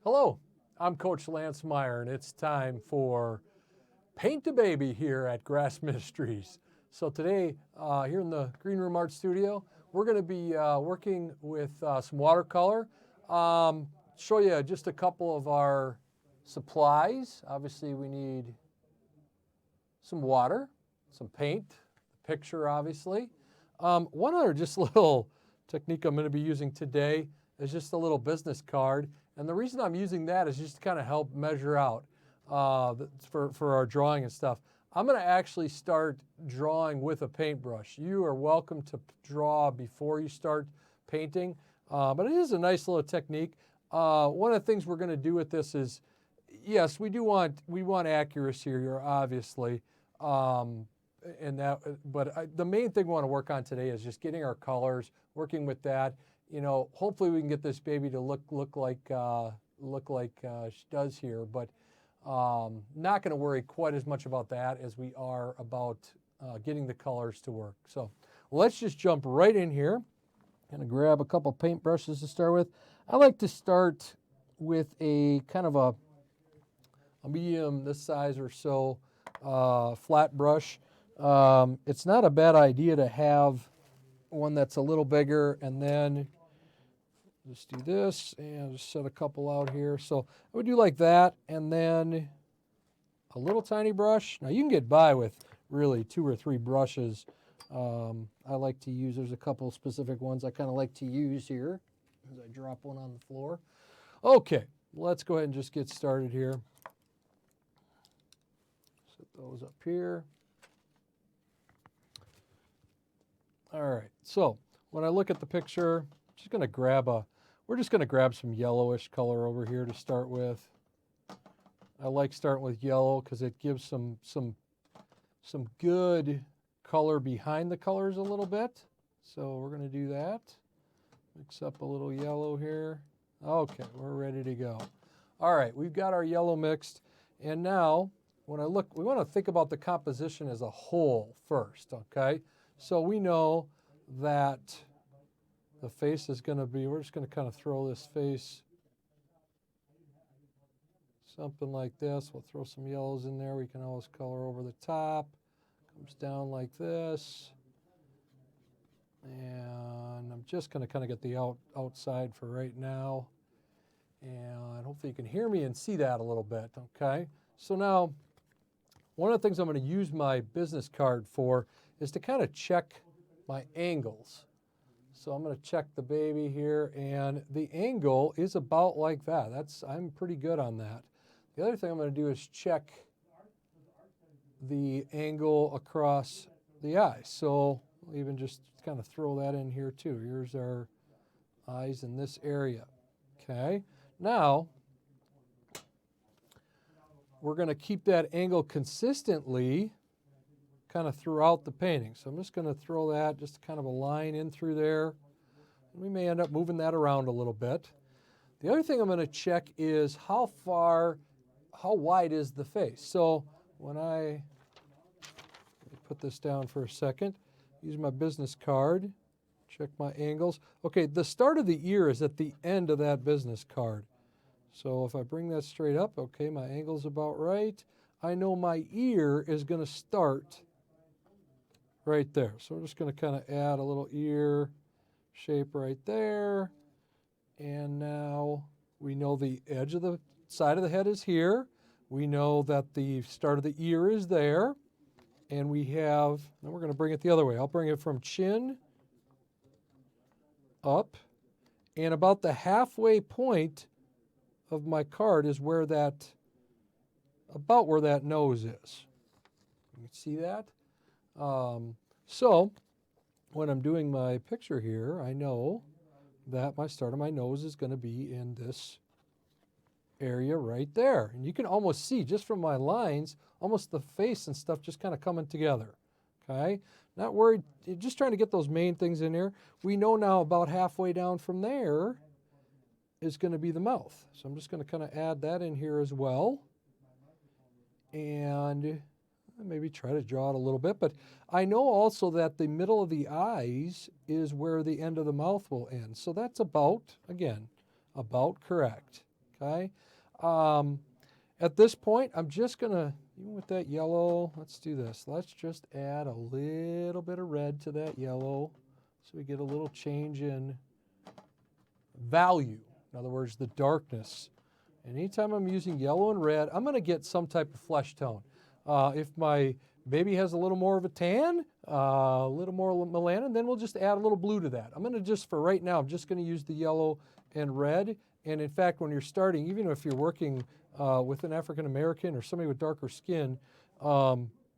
Hello, I'm Coach Lance Meyer, and it's time for Paint a Baby here at GRAS Ministries. So today, here in the Green Room Art Studio, we're going to be working with some watercolor. Show you just a couple of our supplies. Obviously, we need some water, some paint, the picture, obviously. One other just little technique I'm going to be using today is just a little business card. And the reason I'm using that is just to kind of help measure out for our drawing and stuff. I'm going to actually start drawing with a paintbrush. You are welcome to draw before you start painting, but it is a nice little technique. One of the things we're going to do with this is, yes, we want accuracy here, obviously, the main thing we want to work on today is just getting our colors, working with that. You know, hopefully we can get this baby to look like she does here, but not going to worry quite as much about that as we are about getting the colors to work. So let's just jump right in here. I'm going to grab a couple paint brushes to start with. I like to start with a kind of a medium this size or so flat brush. It's not a bad idea to have one that's a little bigger, and then just do this and just set a couple out here. So I would do like that, and then a little tiny brush. Now you can get by with really 2 or 3 brushes. I like to use, there's a couple specific ones I kind of like to use here as I drop one on the floor. Okay, let's go ahead and just get started here. Set those up here. All right, so when I look at the picture, we're just going to grab some yellowish color over here to start with. I like starting with yellow because it gives some good color behind the colors a little bit. So we're going to do that. Mix up a little yellow here. Okay, we're ready to go. All right, we've got our yellow mixed, and now when I look, we want to think about the composition as a whole first, okay? So we know that the face is going to be, we're just going to kind of throw this face something like this. We'll throw some yellows in there. We can always color over the top. Comes down like this. And I'm just going to kind of get the outside for right now. And hopefully you can hear me and see that a little bit, okay? So now, one of the things I'm going to use my business card for is to kind of check my angles. So I'm going to check the baby here, and the angle is about like that. I'm pretty good on that. The other thing I'm going to do is check the angle across the eye. So we'll even just kind of throw that in here too. Here's our eyes in this area. Okay. Now, we're going to keep that angle consistently kind of throughout the painting. So I'm just going to throw that, just kind of a line in through there. We may end up moving that around a little bit. The other thing I'm going to check is how wide is the face. So when let me put this down for a second, use my business card, check my angles. Okay, the start of the ear is at the end of that business card. So if I bring that straight up, okay, my angle's about right. I know my ear is going to start right there. So we're just going to kind of add a little ear shape right there. And now we know the edge of the side of the head is here. We know that the start of the ear is there. And now we're going to bring it the other way. I'll bring it from chin up. And about the halfway point of my card is about where that nose is. You can see that? So when I'm doing my picture here, I know that my start of my nose is going to be in this area right there. And you can almost see just from my lines, almost the face and stuff just kind of coming together. Okay? Not worried, just trying to get those main things in here. We know now about halfway down from there is going to be the mouth. So I'm just going to kind of add that in here as well. And maybe try to draw it a little bit. But I know also that the middle of the eyes is where the end of the mouth will end. So that's about correct. okay? At this point, I'm just gonna, even with that yellow, let's do this. Let's just add a little bit of red to that yellow so we get a little change in value. In other words, the darkness. And anytime I'm using yellow and red, I'm gonna get some type of flesh tone. If my baby has a little more of a tan, a little more melanin, then we'll just add a little blue to that. I'm gonna just, for right now, I'm just gonna use the yellow and red. And in fact, when you're starting, even if you're working with an African American or somebody with darker skin,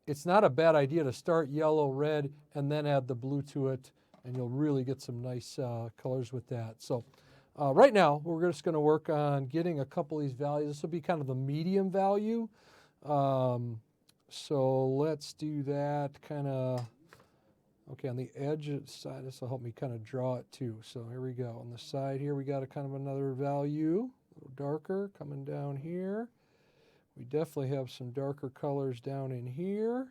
it's not a bad idea to start yellow, red, and then add the blue to it, and you'll really get some nice colors with that. So right now, we're just gonna work on getting a couple of these values. This will be kind of the medium value. So let's do that kind of, okay, on the edge of the side, this will help me kind of draw it too. So here we go. On the side here, we got a kind of another value, a little darker coming down here. We definitely have some darker colors down in here.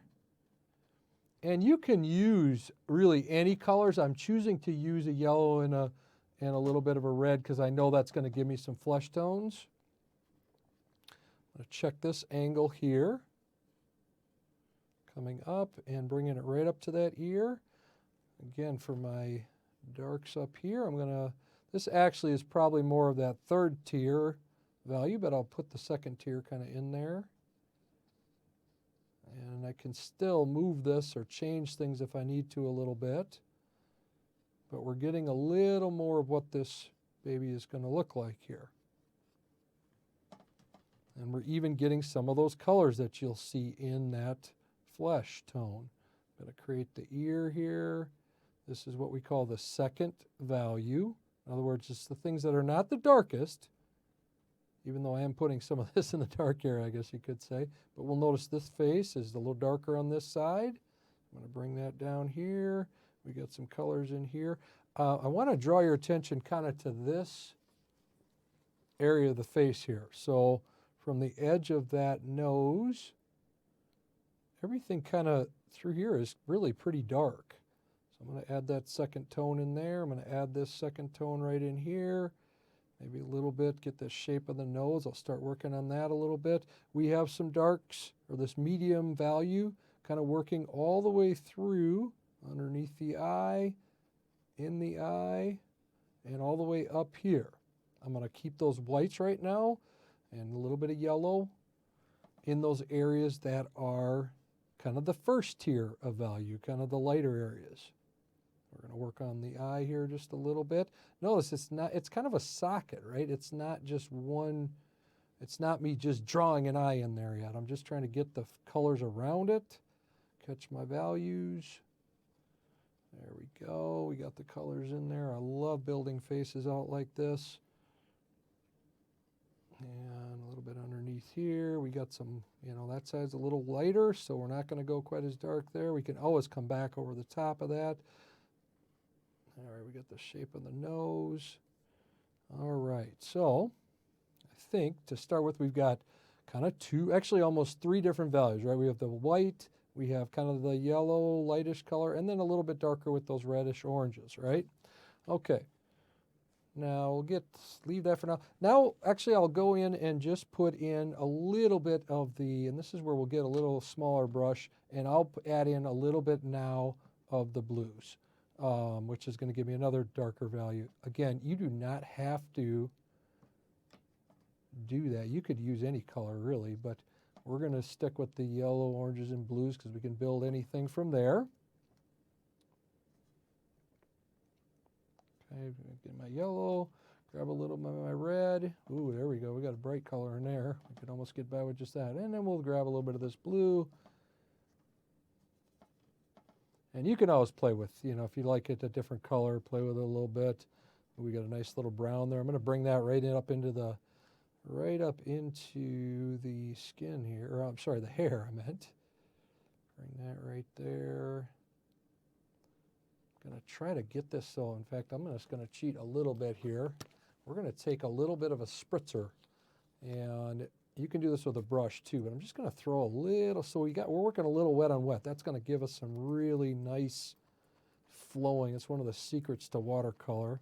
And you can use really any colors. I'm choosing to use a yellow and a little bit of a red because I know that's going to give me some flesh tones. I'm going to check this angle here. Coming up and bringing it right up to that ear. Again, for my darks up here, I'm gonna, this actually is probably more of that third tier value, but I'll put the second tier kind of in there. And I can still move this or change things if I need to a little bit. But we're getting a little more of what this baby is gonna look like here. And we're even getting some of those colors that you'll see in that flesh tone. I'm going to create the ear here. This is what we call the second value. In other words, it's the things that are not the darkest, even though I am putting some of this in the dark area, I guess you could say. But we'll notice this face is a little darker on this side. I'm going to bring that down here. We got some colors in here. I want to draw your attention kind of to this area of the face here. So from the edge of that nose, everything kind of through here is really pretty dark. So I'm going to add that second tone in there. I'm going to add this second tone right in here. Maybe a little bit, get the shape of the nose. I'll start working on that a little bit. We have some darks, or this medium value, kind of working all the way through, underneath the eye, in the eye, and all the way up here. I'm going to keep those whites right now, and a little bit of yellow in those areas that are kind of the first tier of value, kind of the lighter areas. We're going to work on the eye here just a little bit. Notice it's kind of a socket, right? It's not just one, it's not me just drawing an eye in there yet. I'm just trying to get the colors around it, catch my values. There we go. We got the colors in there. I love building faces out like this. And a little bit underneath here, we got some, that side's a little lighter, so we're not going to go quite as dark there. We can always come back over the top of that. All right, we got the shape of the nose. All right, so I think to start with, we've got kind of two, actually almost three different values, right? We have the white, we have kind of the yellow, lightish color, and then a little bit darker with those reddish oranges, right? Okay. Now we'll leave that for now. Now, actually, I'll go in and just put in a little bit of and this is where we'll get a little smaller brush, and I'll add in a little bit now of the blues, which is going to give me another darker value. Again, you do not have to do that. You could use any color, really, but we're going to stick with the yellow, oranges, and blues because we can build anything from there. Okay, get my yellow, grab a little of my red. Ooh, there we go. We got a bright color in there. We could almost get by with just that. And then we'll grab a little bit of this blue. And you can always play with, if you like it a different color, play with it a little bit. We got a nice little brown there. I'm going to bring that right up into the skin here. Or I'm sorry, the hair I meant. Bring that right there. Going to try to get this, so in fact I'm just going to cheat a little bit here. We're going to take a little bit of a spritzer, and you can do this with a brush too, but I'm just going to throw a little, so we're working a little wet on wet. That's going to give us some really nice flowing. It's one of the secrets to watercolor.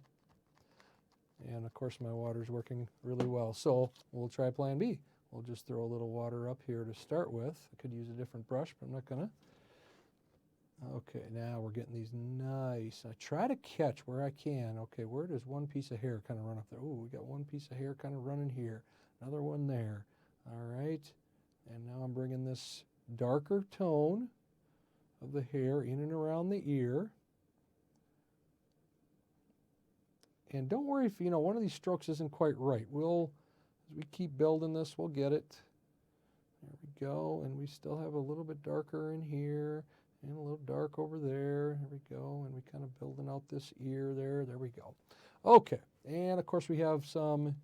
And of course my water's working really well. So we'll try plan B. We'll just throw a little water up here to start with. I could use a different brush, but I'm not gonna. Okay, now we're getting these nice. I try to catch where I can. Okay, where does one piece of hair kind of run up there? Oh, we got one piece of hair kind of running here. Another one there. All right, and now I'm bringing this darker tone of the hair in and around the ear. And don't worry if, one of these strokes isn't quite right. As we keep building this, we'll get it. There we go, and we still have a little bit darker in here. And a little dark over there. There we go. And we kind of building out this ear there. There we go. Okay. And of course we have some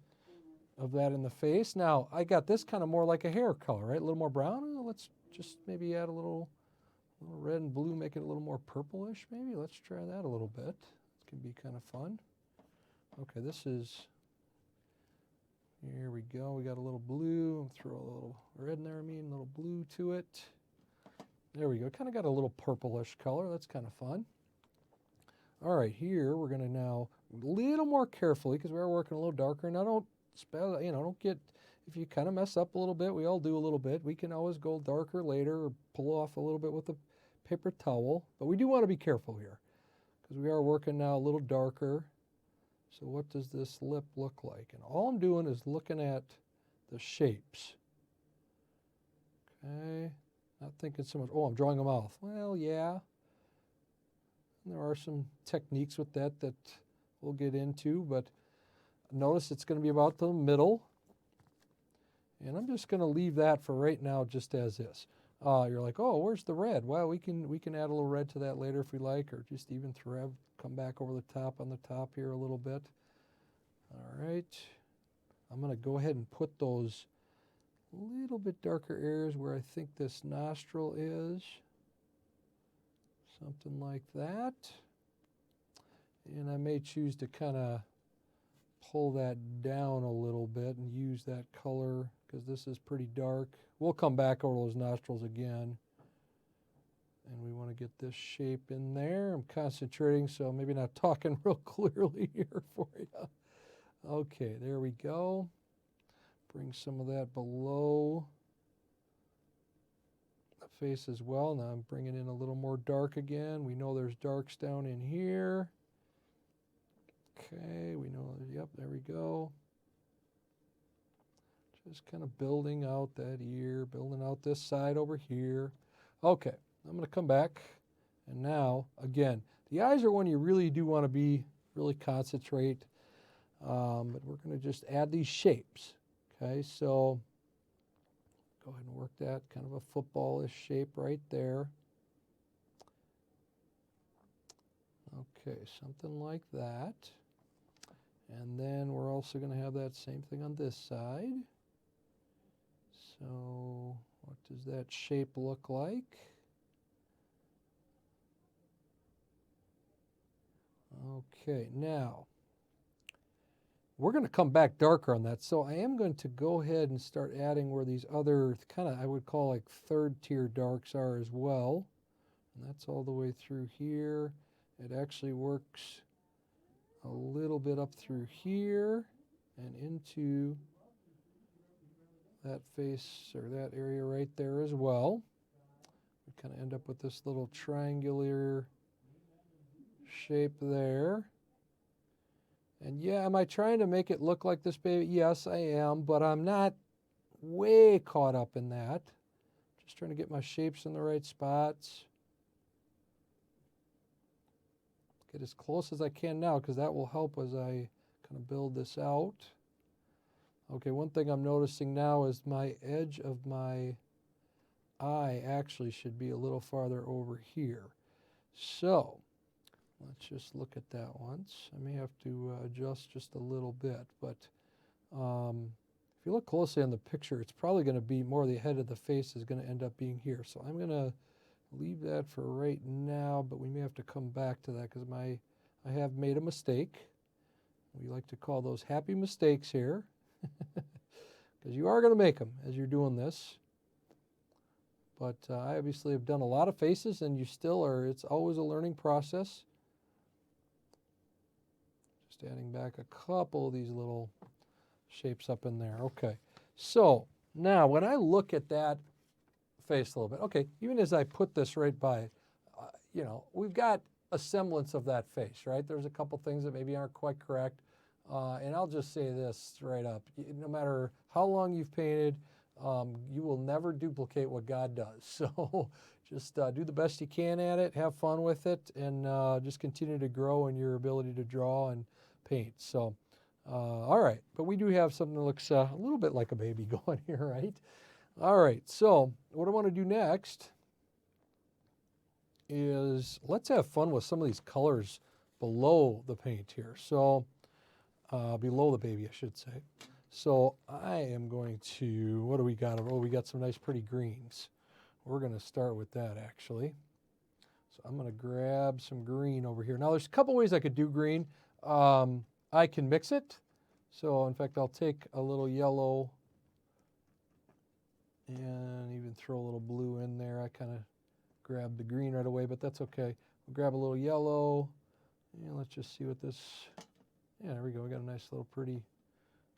of that in the face. Now I got this kind of more like a hair color, right? A little more brown. Let's just maybe add a little red and blue, make it a little more purplish maybe. Let's try that a little bit. It can be kind of fun. Okay, this is, here we go. We got a little blue. Throw a little red in there, a little blue to it. There we go. Kind of got a little purplish color. That's kind of fun. All right, here we're going to now a little more carefully because we are working a little darker. Now don't get, if you kind of mess up a little bit, we all do a little bit. We can always go darker later or pull off a little bit with a paper towel. But we do want to be careful here because we are working now a little darker. So what does this lip look like? And all I'm doing is looking at the shapes. Okay. Not thinking so much, oh, I'm drawing a mouth. Well, yeah. And there are some techniques with that we'll get into, but notice it's going to be about the middle. And I'm just going to leave that for right now just as is. You're like, oh, where's the red? Well, we can add a little red to that later if we like, or just even come back over the top on the top here a little bit. All right. I'm going to go ahead and put those little bit darker areas where I think this nostril is. Something like that. And I may choose to kind of pull that down a little bit and use that color because this is pretty dark. We'll come back over those nostrils again. And we want to get this shape in there. I'm concentrating, so maybe not talking real clearly here for you. Okay, there we go. Bring some of that below the face as well. Now I'm bringing in a little more dark again. We know there's darks down in here. Okay, we know, yep, there we go. Just kind of building out that ear, building out this side over here. Okay, I'm going to come back. And now, again, the eyes are when you really do want to really concentrate. But we're going to just add these shapes. Okay, so go ahead and work that kind of a football-ish shape right there. Okay, something like that. And then we're also going to have that same thing on this side. So what does that shape look like? Okay, now we're going to come back darker on that. So I am going to go ahead and start adding where these other kind of, I would call like third tier darks are as well. And that's all the way through here. It actually works a little bit up through here and into that face or that area right there as well. We kind of end up with this little triangular shape there. And yeah, am I trying to make it look like this baby? Yes, I am, but I'm not way caught up in that. Just trying to get my shapes in the right spots. Get as close as I can now because that will help as I kind of build this out. Okay, one thing I'm noticing now is my edge of my eye actually should be a little farther over here. So let's just look at that once. I may have to adjust just a little bit, but if you look closely on the picture, it's probably going to be more the head of the face is going to end up being here. So I'm going to leave that for right now, but we may have to come back to that because I have made a mistake. We like to call those happy mistakes here because you are going to make them as you're doing this. But I obviously have done a lot of faces and you still are, it's always a learning process. Just Just adding back a couple of these little shapes up in there. Okay, so now when I look at that face a little bit, okay, even as I put this right by it, you know, we've got a semblance of that face, right? There's a couple things that maybe aren't quite correct. And I'll just say this straight up. No matter how long you've painted, you will never duplicate what God does. So just do the best you can at it, have fun with it, and just continue to grow in your ability to draw and paint. So, all right. But we do have something that looks a little bit like a baby going here, right? All right. So what I want to do next is let's have fun with some of these colors below the paint here. So below the baby, I should say. So I am going to, what do we got? Oh, we got some nice pretty greens. We're going to start with that actually. So I'm going to grab some green over here. Now there's a couple ways I could do green. I can mix it. So in fact, I'll take a little yellow and even throw a little blue in there. I kind of grabbed the green right away, but that's okay. We'll grab a little yellow, and let's just see what this, yeah, there we go. We got a nice little pretty,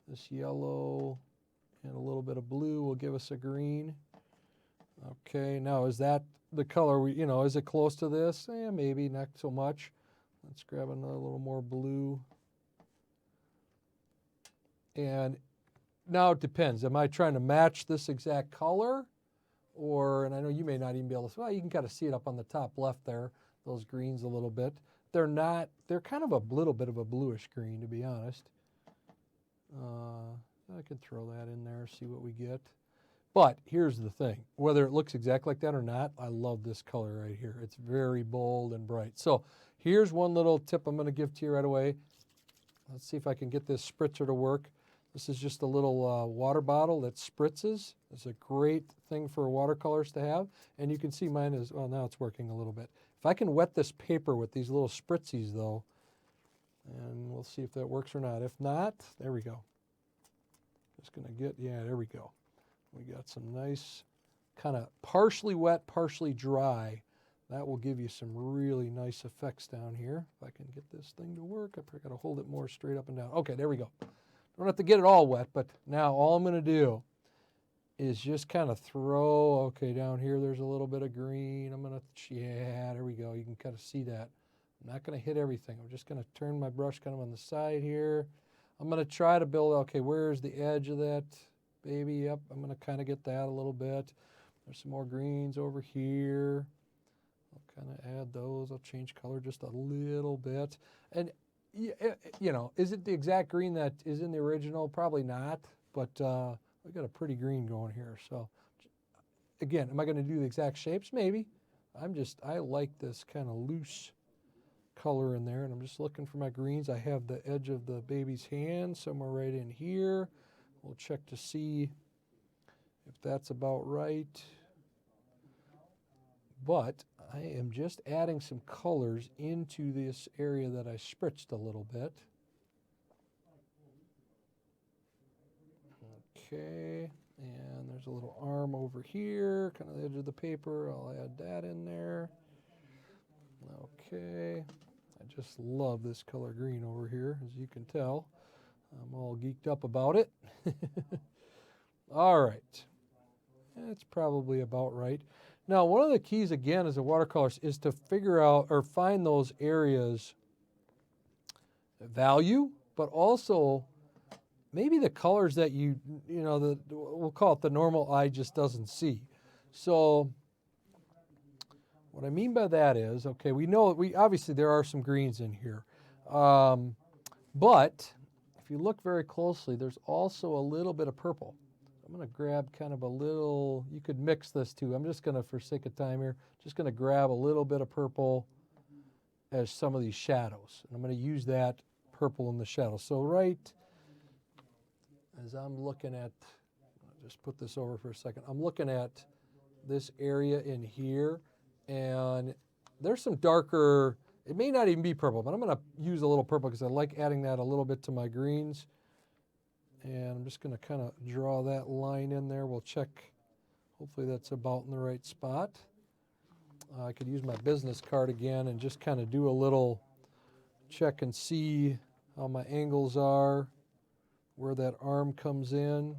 this yellow and a little bit of blue will give us a green. Okay, now is that the color we, you know, is it close to this? Eh, maybe not so much. Let's grab another little more blue. And now it depends. Am I trying to match this exact color? Or, and I know you may not even be able to, well, you can kind of see it up on the top left there, those greens a little bit. They're not, they're kind of a little bit of a bluish green, to be honest. I can throw that in there, see what we get. But here's the thing, whether it looks exactly like that or not, I love this color right here. It's very bold and bright. So here's one little tip I'm going to give to you right away. Let's see if I can get this spritzer to work. This is just a little water bottle that spritzes. It's a great thing for watercolors to have. And you can see mine is, well, now it's working a little bit. If I can wet this paper with these little spritzies, though, and we'll see if that works or not. If not, there we go. Just going to get, yeah, there we go. We got some nice kind of partially wet, partially dry. That will give you some really nice effects down here. If I can get this thing to work, I probably got to hold it more straight up and down. Okay, there we go. Don't have to get it all wet, but now all I'm going to do is just kind of throw, okay, down here there's a little bit of green. I'm going to, yeah, there we go. You can kind of see that. I'm not going to hit everything. I'm just going to turn my brush kind of on the side here. I'm going to try to build, okay, where's the edge of that baby? Yep, I'm going to kind of get that a little bit. There's some more greens over here. I'll kind of add those. I'll change color just a little bit. And you know, is it the exact green that is in the original? Probably not, but we got a pretty green going here. So again, am I going to do the exact shapes? Maybe. I like this kind of loose color in there, and I'm just looking for my greens. I have the edge of the baby's hand somewhere right in here. We'll check to see if that's about right. But I am just adding some colors into this area that I spritzed a little bit. Okay, and there's a little arm over here, kind of the edge of the paper. I'll add that in there. Okay, I just love this color green over here, as you can tell. I'm all geeked up about it. All right, that's probably about right. Now, one of the keys, again, as a watercolorist is to figure out or find those areas of value, but also maybe the colors that you know, we'll call it the normal eye just doesn't see. So what I mean by that is, okay, we know, obviously there are some greens in here. But if you look very closely, there's also a little bit of purple. I'm going to grab kind of a little, you could mix this too. I'm just going to, for sake of time here, just going to grab a little bit of purple as some of these shadows. And I'm going to use that purple in the shadows. So right as I'm looking at, I'll just put this over for a second. I'm looking at this area in here, and there's some darker, it may not even be purple, but I'm going to use a little purple because I like adding that a little bit to my greens. And I'm just going to kind of draw that line in there. We'll check. Hopefully that's about in the right spot. I could use my business card again and just kind of do a little check and see how my angles are, where that arm comes in.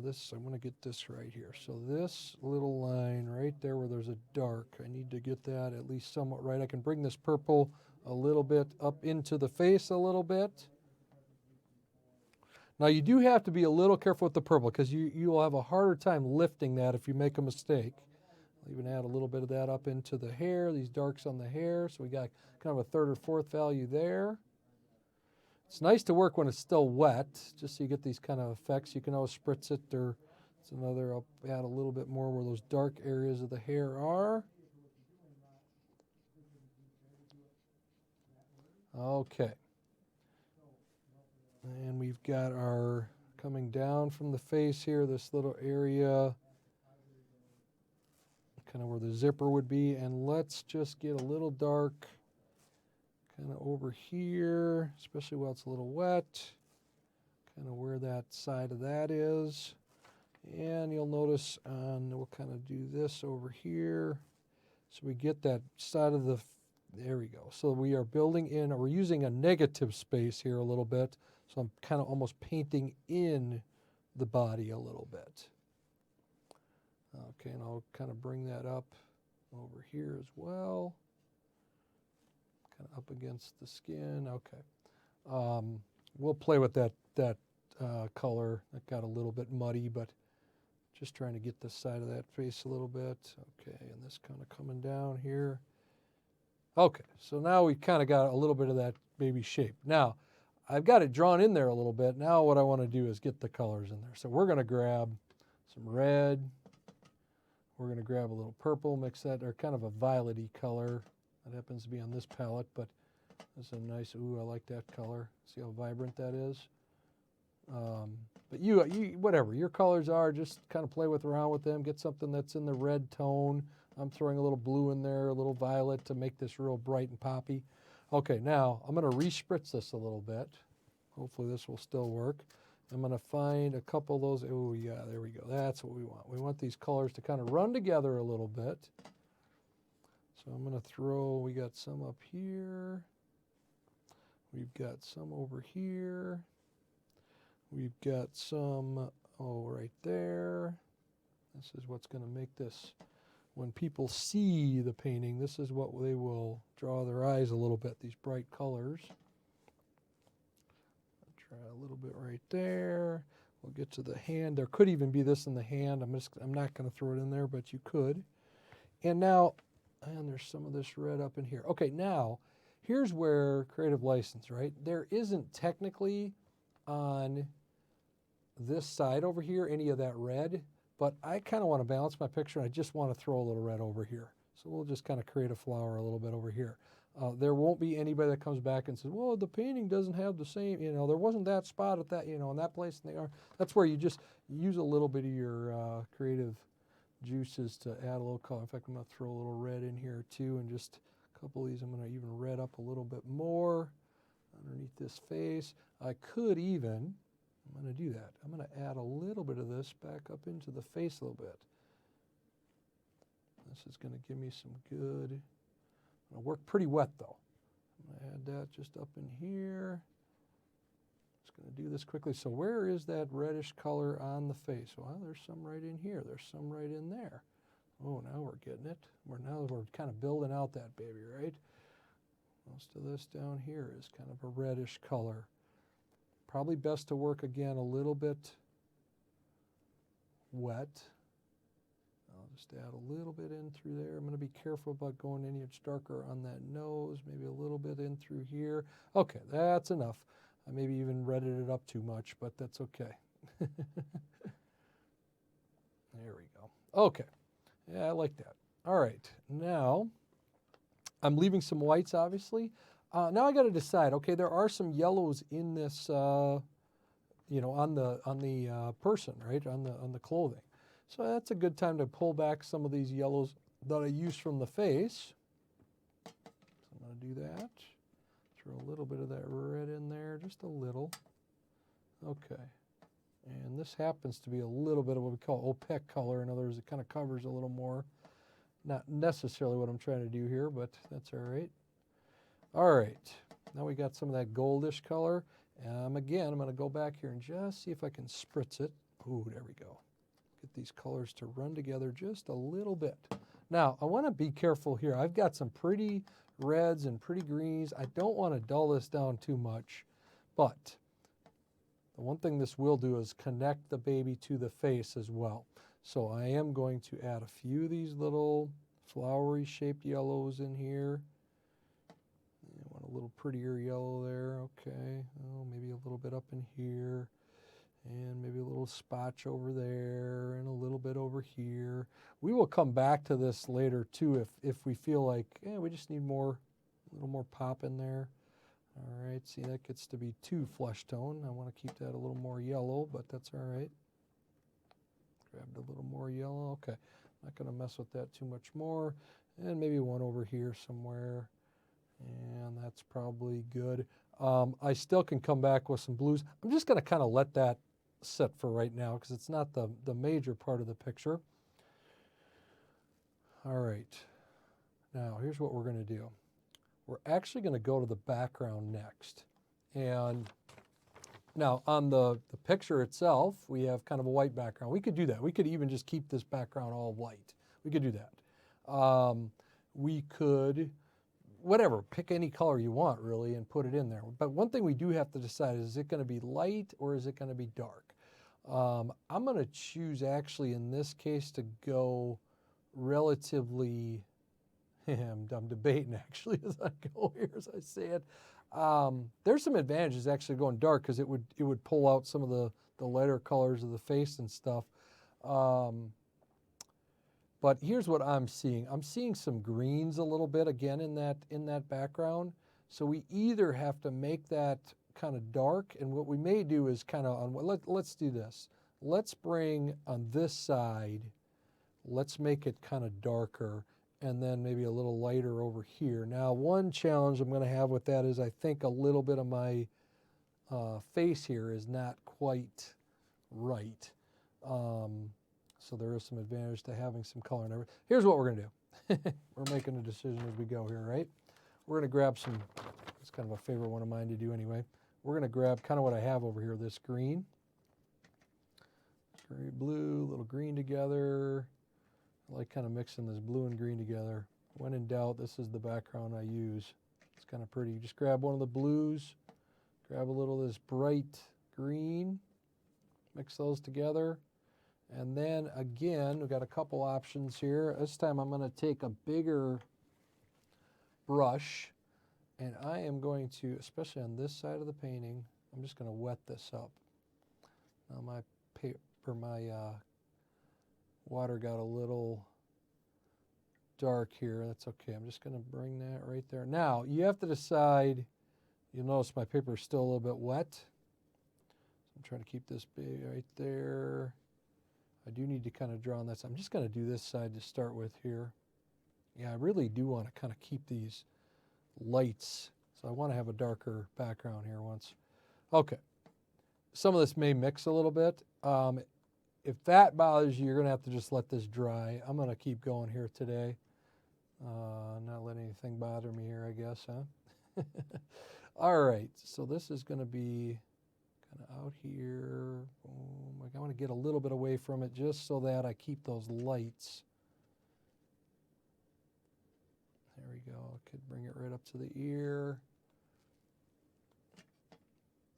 I'm going to get this right here. So this little line right there where there's a dark, I need to get that at least somewhat right. I can bring this purple a little bit up into the face a little bit. Now you do have to be a little careful with the purple because you will have a harder time lifting that if you make a mistake. I'll even add a little bit of that up into the hair, these darks on the hair. So we got kind of a third or fourth value there. It's nice to work when it's still wet, just so you get these kind of effects. You can always spritz it, or it's another, I'll add a little bit more where those dark areas of the hair are. Okay. And we've got our, coming down from the face here, this little area, kind of where the zipper would be. And let's just get a little dark kind of over here, especially while it's a little wet, kind of where that side of that is. And you'll notice we'll kind of do this over here. So we get that side of the, there we go. So we are building in, or we're using a negative space here a little bit. So I'm kind of almost painting in the body a little bit. Okay, and I'll kind of bring that up over here as well. Kind of up against the skin. Okay. We'll play with that color. That got a little bit muddy, but just trying to get the side of that face a little bit. Okay, and this kind of coming down here. Okay, so now we kind of got a little bit of that baby shape. Now, I've got it drawn in there a little bit. Now what I want to do is get the colors in there. So we're going to grab some red. We're going to grab a little purple, mix that, or kind of a violet-y color. That happens to be on this palette, but that's a nice, ooh, I like that color. See how vibrant that is? But you, whatever your colors are, just kind of play around with them. Get something that's in the red tone. I'm throwing a little blue in there, a little violet to make this real bright and poppy. Okay, now I'm going to re-spritz this a little bit. Hopefully this will still work. I'm going to find a couple of those. Oh, yeah, there we go. That's what we want. We want these colors to kind of run together a little bit. So I'm going to throw, we got some up here. We've got some over here. We've got some, right there. This is what's going to make this, when people see the painting, this is what they will draw their eyes a little bit, these bright colors. I'll try a little bit right there. We'll get to the hand. There could even be this in the hand. I'm not going to throw it in there, but you could. And now, and there's some of this red up in here. Okay, now, here's where creative license, right? There isn't technically on this side over here any of that red, but I kind of want to balance my picture, and I just want to throw a little red over here. So we'll just kind of create a flower a little bit over here. There won't be anybody that comes back and says, well, the painting doesn't have the same, there wasn't that spot at that, in that place. And they are. That's where you just use a little bit of your creative juices to add a little color. In fact, I'm going to throw a little red in here too, and just a couple of these. I'm going to even red up a little bit more underneath this face. I could even, I'm going to do that. I'm going to add a little bit of this back up into the face a little bit. This is going to give me some good, it'll work pretty wet though. I'm going to add that just up in here. Just going to do this quickly. So where is that reddish color on the face? Well, there's some right in here. There's some right in there. Oh, now we're getting it. Now we're kind of building out that baby, right? Most of this down here is kind of a reddish color. Probably best to work again a little bit wet. I'll just add a little bit in through there. I'm going to be careful about going any much darker on that nose, maybe a little bit in through here. Okay, that's enough. I maybe even redded it up too much, but that's okay. There we go. Okay, yeah, I like that. All right, now I'm leaving some whites, obviously. Now I got to decide. Okay, there are some yellows in this, on the person, right? On the clothing. So that's a good time to pull back some of these yellows that I used from the face. So I'm going to do that. Throw a little bit of that red in there, just a little. Okay. And this happens to be a little bit of what we call opaque color. In other words, it kind of covers a little more. Not necessarily what I'm trying to do here, but that's all right. All right, now we got some of that goldish color. Again, I'm going to go back here and just see if I can spritz it. Ooh, there we go. Get these colors to run together just a little bit. Now, I want to be careful here. I've got some pretty reds and pretty greens. I don't want to dull this down too much, but the one thing this will do is connect the baby to the face as well. So I am going to add a few of these little flowery shaped yellows in here. I want a little prettier yellow there, okay. Oh, maybe a little bit up in here, and maybe a little spotch over there, and a little bit over here. We will come back to this later too if we feel like, we just need a little more pop in there. All right, see, that gets to be too flesh tone. I want to keep that a little more yellow, but that's all right. Grabbed a little more yellow, okay. Not going to mess with that too much more. And maybe one over here somewhere. And that's probably good. I still can come back with some blues. I'm just going to kind of let that sit for right now because it's not the major part of the picture. All right. Now, here's what we're going to do. We're actually going to go to the background next. And now, on the picture itself, we have kind of a white background. We could do that. We could even just keep this background all white. We could do that. We could, whatever, pick any color you want, really, and put it in there. But one thing we do have to decide is it going to be light or is it going to be dark? I'm going to choose, actually, in this case, to go relatively, I'm debating, actually, as I go here, as I say it. There's some advantages actually going dark because it would pull out some of the lighter colors of the face and stuff. But here's what I'm seeing. I'm seeing some greens a little bit again in that background. So we either have to make that kind of dark, and what we may do is kind of let's do this. Let's bring on this side, let's make it kind of darker, and then maybe a little lighter over here. Now, one challenge I'm going to have with that is I think a little bit of my face here is not quite right. So there is some advantage to having some color in everything. Here's what we're going to do. We're making a decision as we go here, right? We're going to grab some, it's kind of a favorite one of mine to do anyway. We're going to grab kind of what I have over here, this green. Very blue, little green together. I like kind of mixing this blue and green together. When in doubt, this is the background I use. It's kind of pretty. Just grab one of the blues, grab a little of this bright green, mix those together. And then again, we've got a couple options here. This time I'm going to take a bigger brush, and I am going to, especially on this side of the painting, I'm just going to wet this up. Now my water got a little dark here. That's okay. I'm just going to bring that right there. Now, you have to decide, you'll notice my paper is still a little bit wet. So I'm trying to keep this big right there. I do need to kind of draw on that side. I'm just going to do this side to start with here. Yeah, I really do want to kind of keep these lights. So I want to have a darker background here once. Okay. Some of this may mix a little bit. If that bothers you, you're going to have to just let this dry. I'm going to keep going here today. Not let anything bother me here, I guess, huh? All right, so this is going to be kind of out here. Boom. I want to get a little bit away from it just so that I keep those lights. There we go. I could bring it right up to the ear.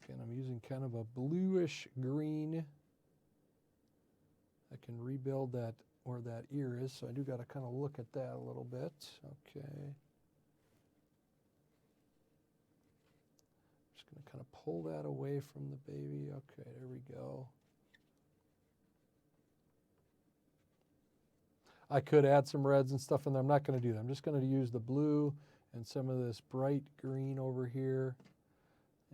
Again, I'm using kind of a bluish green. I can rebuild that where that ear is, so I do got to kind of look at that a little bit. Okay. Just going to kind of pull that away from the baby. Okay, there we go. I could add some reds and stuff in there. I'm not going to do that. I'm just going to use the blue and some of this bright green over here.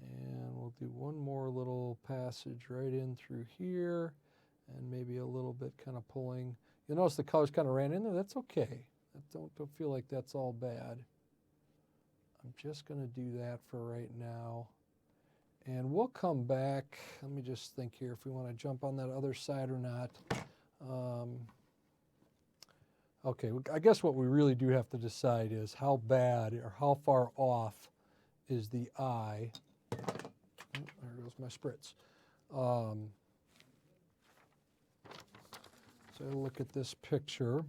And we'll do one more little passage right in through here. And maybe a little bit kind of pulling. You'll notice the colors kind of ran in there. That's okay. Don't feel like that's all bad. I'm just going to do that for right now. And we'll come back. Let me just think here if we want to jump on that other side or not. Okay, I guess what we really do have to decide is how bad or how far off is the eye. Oh, there goes my spritz. So look at this picture.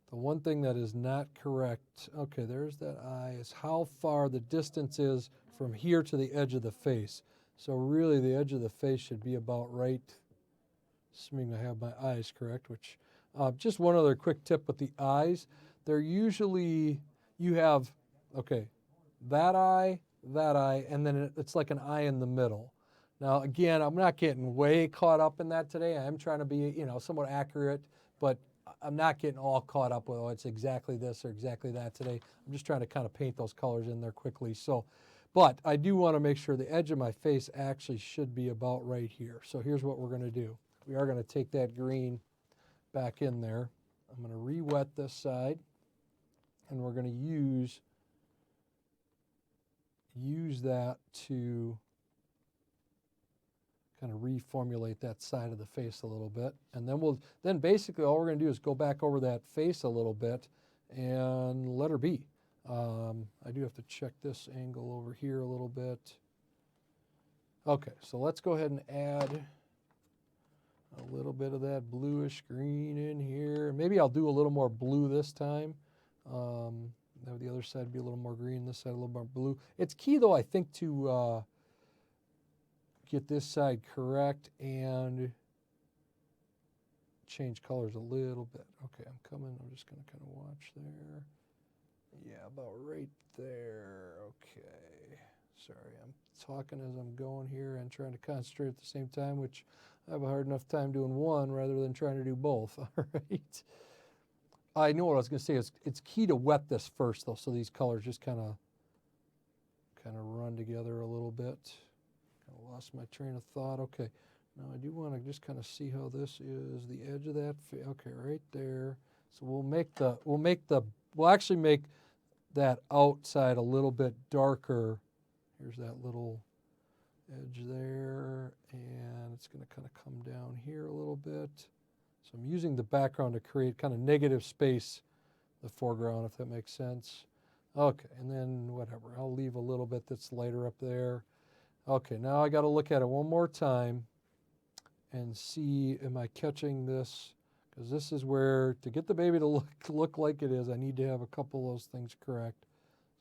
The one thing that is not correct, okay, there's that eye, is how far the distance is from here to the edge of the face. So really the edge of the face should be about right, assuming I have my eyes correct, which, just one other quick tip with the eyes. They're usually, you have, okay, that eye, and then it's like an eye in the middle. Now, again, I'm not getting way caught up in that today. I am trying to be, somewhat accurate, but I'm not getting all caught up with, oh, it's exactly this or exactly that today. I'm just trying to kind of paint those colors in there quickly. So, but I do want to make sure the edge of my face actually should be about right here. So here's what we're going to do. We are going to take that green back in there. I'm going to re-wet this side, and we're going to use that to kind of reformulate that side of the face a little bit. And then basically all we're going to do is go back over that face a little bit and let her be. I do have to check this angle over here a little bit. Okay, so let's go ahead and add a little bit of that bluish green in here. Maybe I'll do a little more blue this time. The other side be a little more green, this side a little more blue. It's key though, I think, to get this side correct and change colors a little bit. Okay, I'm just going to kind of watch there. Yeah, about right there. Okay. Sorry, I'm talking as I'm going here and trying to concentrate at the same time, which I have a hard enough time doing one rather than trying to do both. All right. I know what I was going to say. It's key to wet this first, though, so these colors just kind of run together a little bit. Kind of lost my train of thought. Okay. Now I do want to just kind of see how this is. The edge of that. Okay, right there. So we'll actually make that outside a little bit darker. Here's that little edge there, and it's going to kind of come down here a little bit. So I'm using the background to create kind of negative space, the foreground, if that makes sense. Okay, and then whatever. I'll leave a little bit that's lighter up there. Okay, now I got to look at it one more time and see, am I catching this? Because this is where, to get the baby to look like it is, I need to have a couple of those things correct.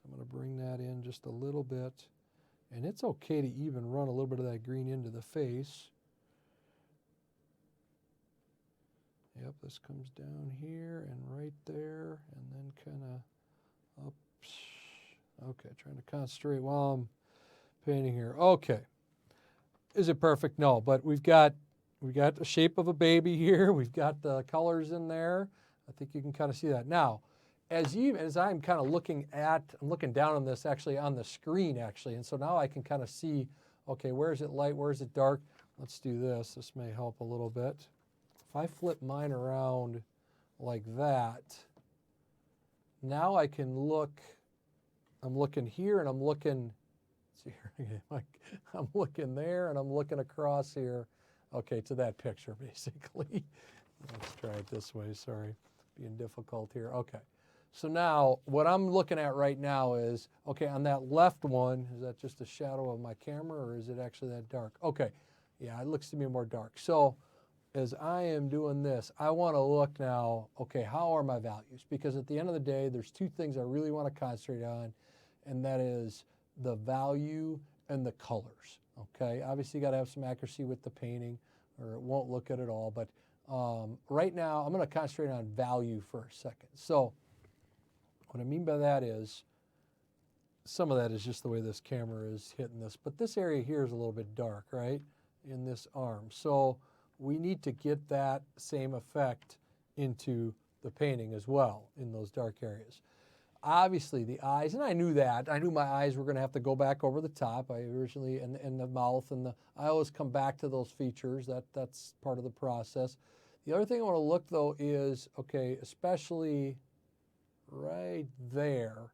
So I'm going to bring that in just a little bit. And it's okay to even run a little bit of that green into the face. Yep, this comes down here and right there, and then kind of up. Okay, trying to concentrate while I'm painting here. Okay. Is it perfect? No, but we got the shape of a baby here. We've got the colors in there. I think you can kind of see that. Now, as I'm kind of looking down on this actually on the screen actually, and so now I can kind of see, okay, where is it light, where is it dark? Let's do this. This may help a little bit. If I flip mine around like that, now I can look, I'm looking here and I'm looking, see here, I'm looking there and I'm looking across here, okay, to that picture basically. Let's try it this way, sorry, being difficult here. Okay, so now what I'm looking at right now is, okay, on that left one, is that just a shadow of my camera or is it actually that dark? Okay, yeah, it looks to me more dark. So as I am doing this, I want to look now, okay, how are my values? Because at the end of the day, there's two things I really want to concentrate on, and that is the value and the colors, okay? Obviously, you got to have some accuracy with the painting, or it won't look good at all. But right now, I'm going to concentrate on value for a second. So what I mean by that is, some of that is just the way this camera is hitting this, but this area here is a little bit dark, right, in this arm. So we need to get that same effect into the painting as well in those dark areas. Obviously the eyes, and I knew that. I knew my eyes were going to have to go back over the top. I originally, and the mouth, I always come back to those features. That's part of the process. The other thing I want to look though is, okay, especially right there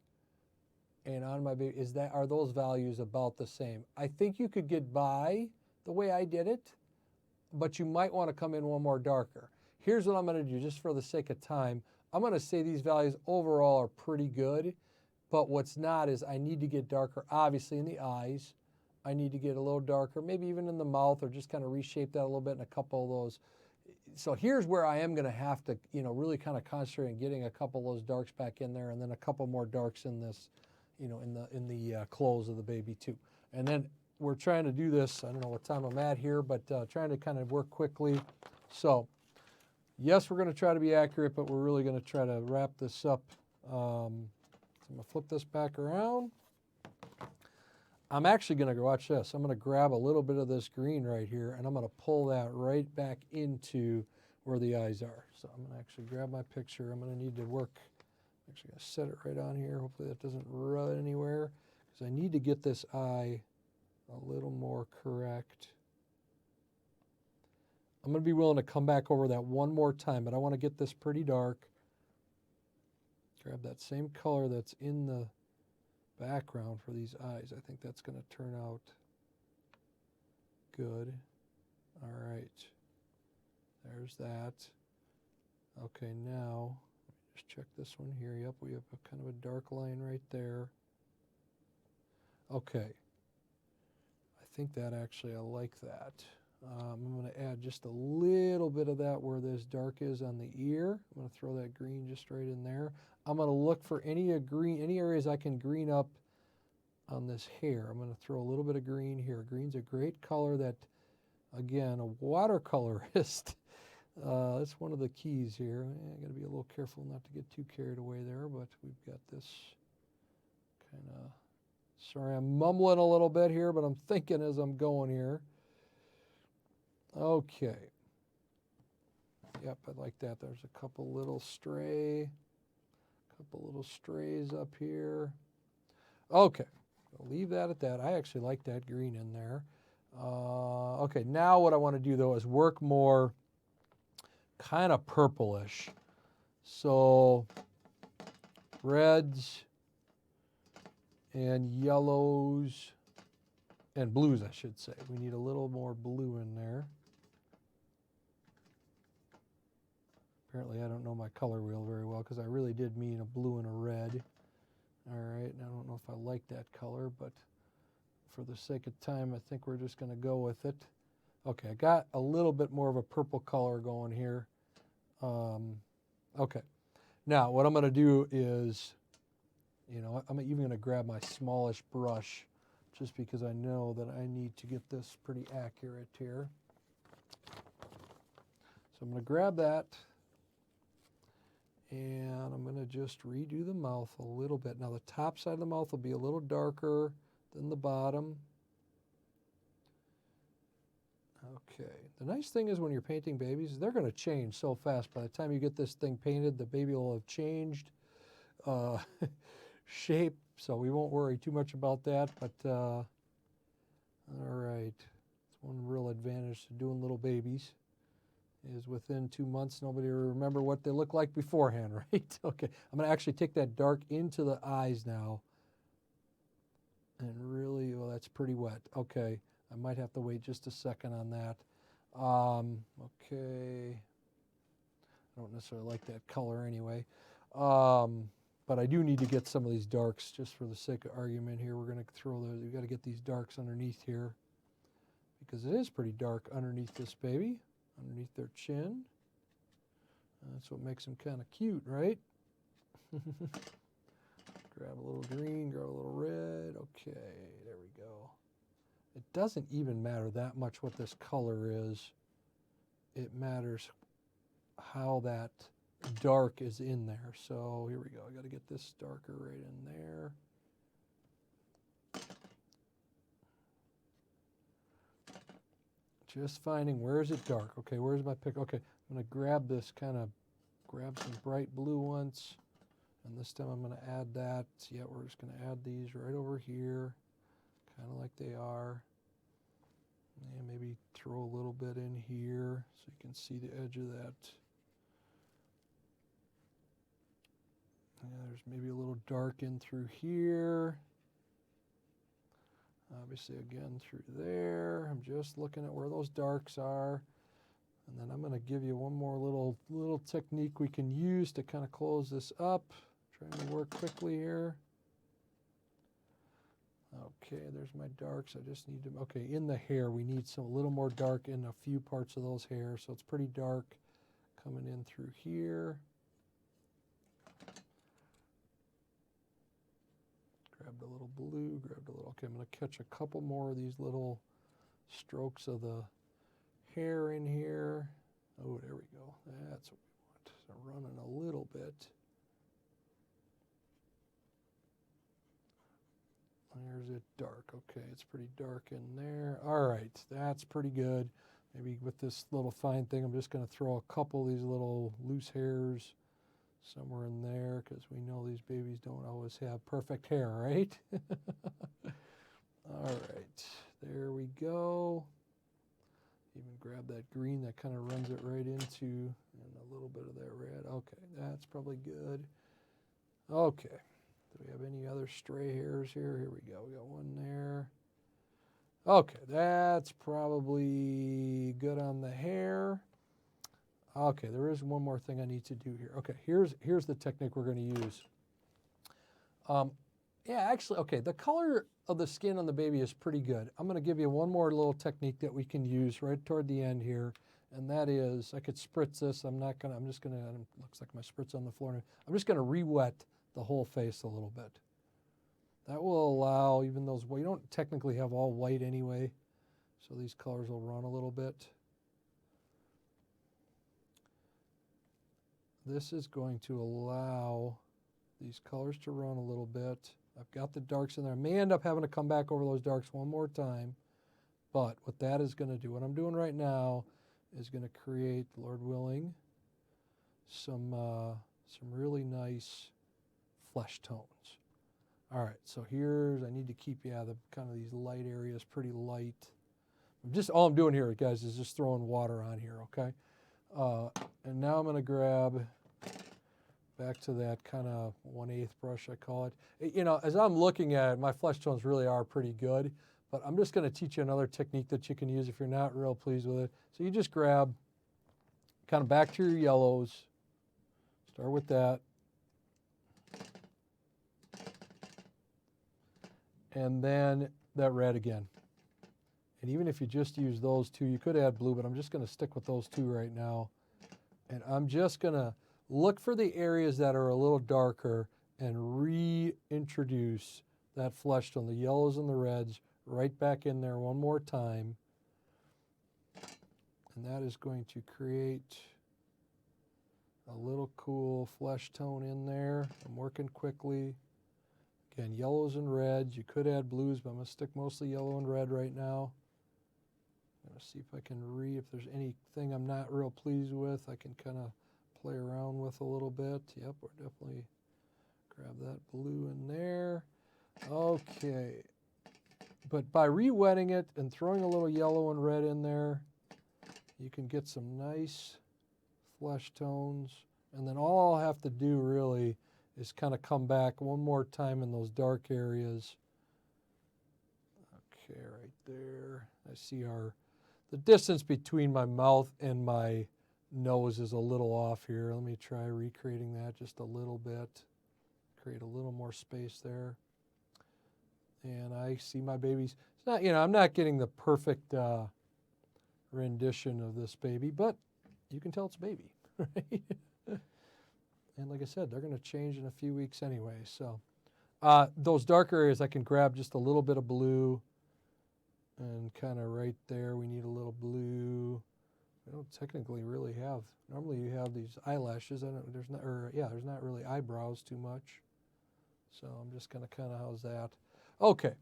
and on my baby, are those values about the same? I think you could get by the way I did it, but you might want to come in one more darker. Here's what I'm going to do just for the sake of time. I'm going to say these values overall are pretty good, But what's not is I need to get darker, obviously, in the eyes. I need to get a little darker, maybe even in the mouth, or just kind of reshape that a little bit in a couple of those. So here's where I am going to have to, really kind of concentrate on getting a couple of those darks back in there, and then a couple more darks in this, in the clothes of the baby too. And then we're trying to do this. I don't know what time I'm at here, but trying to kind of work quickly. So yes, we're going to try to be accurate, but we're really going to try to wrap this up. So I'm going to flip this back around. I'm actually going to watch this. I'm going to grab a little bit of this green right here, and I'm going to pull that right back into where the eyes are. So I'm going to actually grab my picture. I'm going to need to work. I'm actually going to set it right on here. Hopefully that doesn't run anywhere, because I need to get this eye a little more correct. I'm going to be willing to come back over that one more time, but I want to get this pretty dark. Grab that same color that's in the background for these eyes. I think that's going to turn out good. All right. There's that. Okay, now, let me just check this one here. Yep, we have a kind of a dark line right there. Okay. I think that actually, I like that. I'm going to add just a little bit of that where this dark is on the ear. I'm going to throw that green just right in there. I'm going to look for any areas I can green up on this hair. I'm going to throw a little bit of green here. Green's a great color that, again, a watercolorist, that's one of the keys here. I got to be a little careful not to get too carried away there, but we've got this kind of, sorry, I'm mumbling a little bit here, but I'm thinking as I'm going here. Okay. Yep, I like that. There's a couple little strays up here. Okay, I'll leave that at that. I actually like that green in there. Okay, now what I want to do though is work more kind of purplish. So reds and yellows and blues, I should say. We need a little more blue in there. Apparently I don't know my color wheel very well, because I really did mean a blue and a red. All right, and I don't know if I like that color, but for the sake of time, I think we're just going to go with it. Okay, I got a little bit more of a purple color going here. Okay, now what I'm going to do is, I'm even going to grab my smallish brush, just because I know that I need to get this pretty accurate here. So I'm going to grab that. And I'm going to just redo the mouth a little bit. Now the top side of the mouth will be a little darker than the bottom. Okay. The nice thing is when you're painting babies, they're going to change so fast. By the time you get this thing painted, the baby will have changed shape, so we won't worry too much about that. But all right. It's one real advantage to doing little babies, is within 2 months, nobody will remember what they look like beforehand, right? Okay, I'm going to actually take that dark into the eyes now. And really, well, that's pretty wet. Okay, I might have to wait just a second on that. Okay, I don't necessarily like that color anyway. But I do need to get some of these darks, just for the sake of argument here. We're going to throw those, we've got to get these darks underneath here, because it is pretty dark underneath this baby. Underneath their chin. That's what makes them kind of cute, right? Grab a little green, grab a little red. Okay, there we go. It doesn't even matter that much what this color is. It matters how that dark is in there. So here we go. I got to get this darker right in there. Just finding, where is it dark? Okay, where's my pick? Okay, I'm going to grab this, grab some bright blue ones. And this time I'm going to add that. Yeah, we're just going to add these right over here, kind of like they are. And maybe throw a little bit in here so you can see the edge of that. Yeah, there's maybe a little dark in through here. Obviously, again, through there. I'm just looking at where those darks are. And then I'm going to give you one more little technique we can use to kind of close this up. Trying to work quickly here. Okay, there's my darks. I just need to, okay, in the hair, we need a little more dark in a few parts of those hairs. So it's pretty dark coming in through here. Grabbed a little blue, grabbed a little, okay, I'm going to catch a couple more of these little strokes of the hair in here. Oh, there we go. That's what we want. So running a little bit. There's it dark. Okay, it's pretty dark in there. All right, that's pretty good. Maybe with this little fine thing, I'm just going to throw a couple of these little loose hairs somewhere in there because we know these babies don't always have perfect hair, right? All right, there we go. Even grab that green that kind of runs it right into, and a little bit of that red. Okay, that's probably good. Okay. Do we have any other stray hairs here? Here we go. We got one there. Okay, that's probably good on the hair. Okay, there is one more thing I need to do here. Okay, here's the technique we're going to use. Yeah, actually, okay, the color of the skin on the baby is pretty good. I'm going to give you one more little technique that we can use right toward the end here, and that is, I could spritz this. I'm just going to, looks like my spritz on the floor now. I'm just going to re-wet the whole face a little bit. That will allow, even those, well, you don't technically have all white anyway, so these colors will run a little bit. This is going to allow these colors to run a little bit. I've got the darks in there. I may end up having to come back over those darks one more time, but what that is going to do, what I'm doing right now, is going to create, Lord willing, some really nice flesh tones. All right, so here's, I need to keep, yeah, the kind of these light areas pretty light. All I'm doing here, guys, is just throwing water on here, okay? And now I'm going to grab back to that kind of 1/8 brush, I call it. You know, as I'm looking at it, my flesh tones really are pretty good, but I'm just going to teach you another technique that you can use if you're not real pleased with it. So you just grab kind of back to your yellows, start with that, and then that red again. And even if you just use those two, you could add blue, but I'm just going to stick with those two right now. And I'm just going to look for the areas that are a little darker and reintroduce that flesh tone, the yellows and the reds, right back in there one more time. And that is going to create a little cool flesh tone in there. I'm working quickly. Again, yellows and reds. You could add blues, but I'm going to stick mostly yellow and red right now. I'm going to see if I can if there's anything I'm not real pleased with, I can kind of play around with a little bit. Yep, we're definitely grab that blue in there. Okay. But by re-wetting it and throwing a little yellow and red in there, you can get some nice flesh tones. And then all I'll have to do really is kind of come back one more time in those dark areas. Okay, right there. I see the distance between my mouth and my nose is a little off here. Let me try recreating that just a little bit. Create a little more space there. And I see my babies. It's not, I'm not getting the perfect rendition of this baby, but you can tell it's a baby, right? And like I said, they're going to change in a few weeks anyway. So those darker areas, I can grab just a little bit of blue and kind of right there, we need a little blue. We don't technically really have, normally you have these eyelashes. There's not really eyebrows too much. So I'm just going to kind of, how's that? Okay.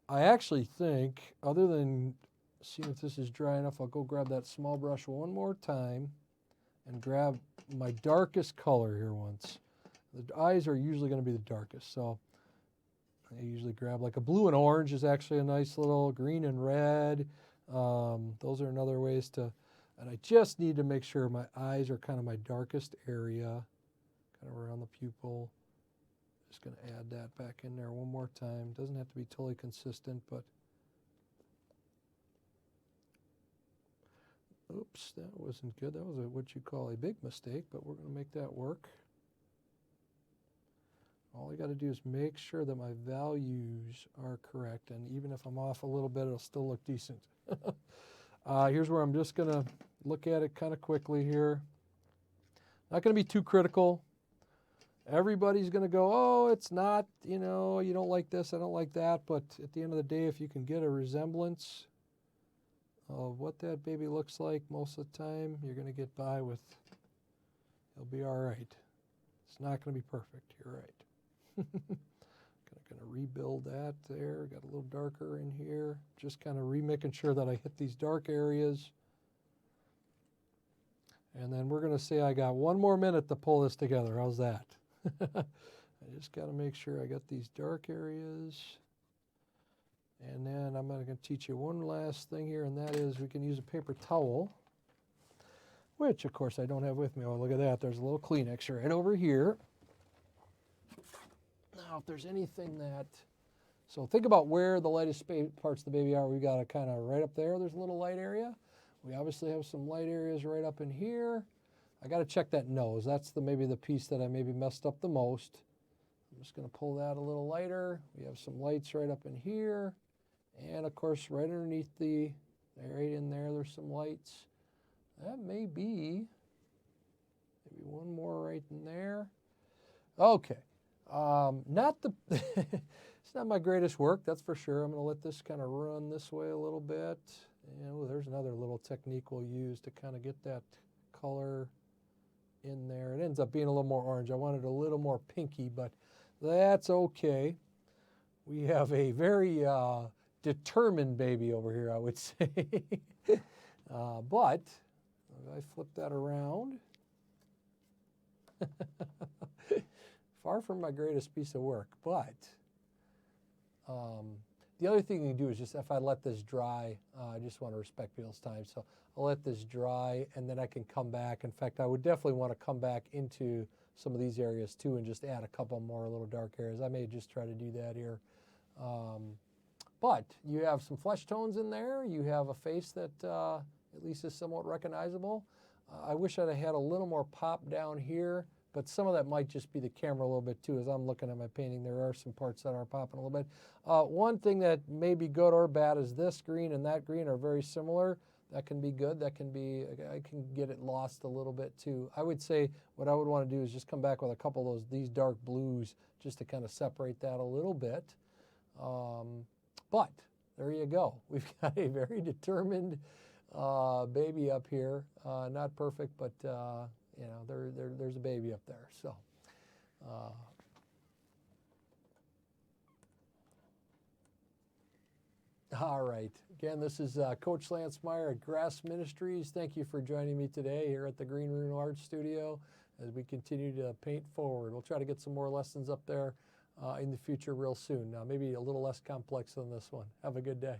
I actually think, other than seeing if this is dry enough, I'll go grab that small brush one more time and grab my darkest color here once. The eyes are usually going to be the darkest, so I usually grab like a blue and orange is actually a nice little green and red. Those are another ways to, and I just need to make sure my eyes are kind of my darkest area, kind of around the pupil. Just going to add that back in there one more time. Doesn't have to be totally consistent, but oops, that wasn't good. That was what you call a big mistake, but we're going to make that work. All I got to do is make sure that my values are correct, and even if I'm off a little bit, it'll still look decent. Here's where I'm just going to look at it kind of quickly here. Not going to be too critical. Everybody's going to go, oh, it's not, you know, you don't like this, I don't like that. But at the end of the day, if you can get a resemblance of what that baby looks like most of the time, you're going to get by with, it'll be all right. It's not going to be perfect, you're right. Going to rebuild that there. Got a little darker in here. Just kind of making sure that I hit these dark areas. And then we're going to say I got 1 more minute to pull this together. How's that? I just got to make sure I got these dark areas. And then I'm going to teach you one last thing here, and that is we can use a paper towel, which, of course, I don't have with me. Oh, look at that. There's a little Kleenex right over here. Now, if there's anything that, so think about where the lightest parts of the baby are. We've got a kind of right up there. There's a little light area. We obviously have some light areas right up in here. I got to check that nose. That's maybe the piece that I maybe messed up the most. I'm just going to pull that a little lighter. We have some lights right up in here. And, of course, right underneath right in there, there's some lights. That may be maybe one more right in there. Okay. It's not my greatest work, that's for sure. I'm going to let this kind of run this way a little bit. And there's another little technique we'll use to kind of get that color in there. It ends up being a little more orange. I wanted a little more pinky, but that's okay. We have a very determined baby over here, I would say. But if I flip that around, far from my greatest piece of work, but the other thing you can do is just, if I let this dry, I just want to respect people's time, so I'll let this dry and then I can come back. In fact, I would definitely want to come back into some of these areas too and just add a couple more little dark areas. I may just try to do that here. But you have some flesh tones in there. You have a face that at least is somewhat recognizable. I wish I'd have had a little more pop down here, but some of that might just be the camera a little bit too. As I'm looking at my painting, there are some parts that are popping a little bit. One thing that may be good or bad is this green and that green are very similar. That can be good. That can be, I can get it lost a little bit too. I would say what I would want to do is just come back with a couple of these dark blues just to kind of separate that a little bit. But there you go. We've got a very determined baby up here. Not perfect, but you know, there's a baby up there. So, all right. Again, this is Coach Lance Meyer at GRAS Ministries. Thank you for joining me today here at the Green Room Art Studio as we continue to paint forward. We'll try to get some more lessons up there in the future real soon. Maybe a little less complex than this one. Have a good day.